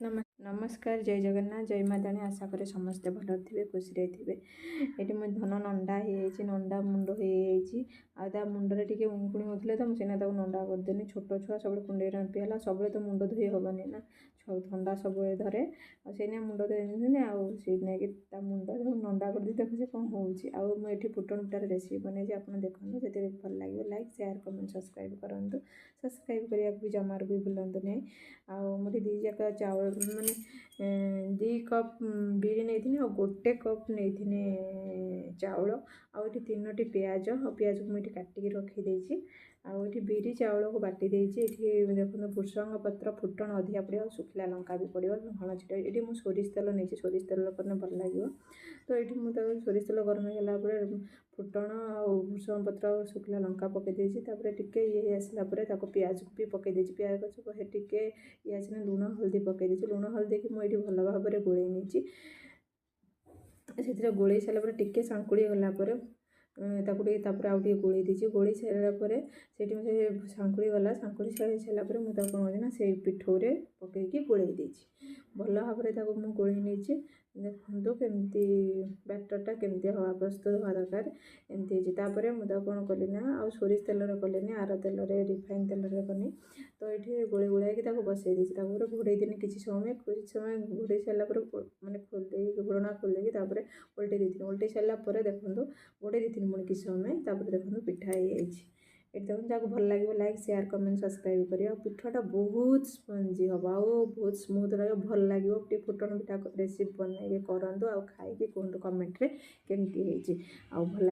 नमस्कार जय जगन्नाथ जय माताणी आशा करे समस्ते भल थे खुशी थे ये मुझे धन नंडा हो नंडा मुंड हो मुंडे टी उंकुणी होते तो मुझे नंडा करदेनी छोट छुआ सब कुंडे पीला सब तो मुंड धोई हेनी ना थंडा सब धरे से मुंड धोई आ मुंड नंडा कर देखिए कौन हो मुझे फुटण पिठार रेसिपी बनई आप देखते से भल लगे लाइक शेयर कमेंट सब्सक्राइब करूँ सब्सक्राइब करने भी जमार भी भूलु नहीं मुझे दी जाक चावल माने 2 कप बिरी नहीं और गोटे कप नहीं चाउल आउट 3टी पियाज और पियाज को मुझे काटिकी रखी आउट बिरी चाउल को बाटी देती देखो भृषंग पत्र फुटण अधिका पड़ो शुखला लंका भी पड़ो लुण छिटा ये मुझे सोरिष तेल नहीं सोरिष तेल करने भल लगे तो ये मुझे सोरिष तेल गरम होगा फुटण आ भृषंग पत्र शुखला लंका पकई टे ये आसला पियाज को भी पकई पियाज टे ये आसने लुण हल्दी पकई लुण हल्दी की मुझे भल भाव में गोल नहीं से गोल सारापर टे सांकुड़ी गलापर तापर आउ गोल देती गोल सारापर से मुझे सांकुड़ी गला सांकुड़ी सारापर मुझे कौन करना से पिठौरे पकईकी गोल देती भल भाव में गोल नहीं देखो केमती बैटरटा केमती हवा प्रस्तुत हवा दरकार एमती मुझे कौन कली ना आ सोरिष तेल कलेनी आर तेल रिफाइन तेल कनी तो ये गोली गोलाइक बसई देती घोड़े दिन किसी समय घोड़े सारापर मैंने खोलदे घोड़ना खोलदेकी उल्टे दी उल्टे सारापर देखो घोड़े दी मुझे किसी समय देखो पिठा हो ये देखो जहाँ भल लगे लाइक शेयर कमेंट सब्सक्राइब करिए पिठाटा बहुत स्पंजी हम आ बहुत स्मूथ लगे भल लगे फुटण पिठा रेसिपी बनई करूँ आ खाई कहतु कमेंट रे केमती आ भल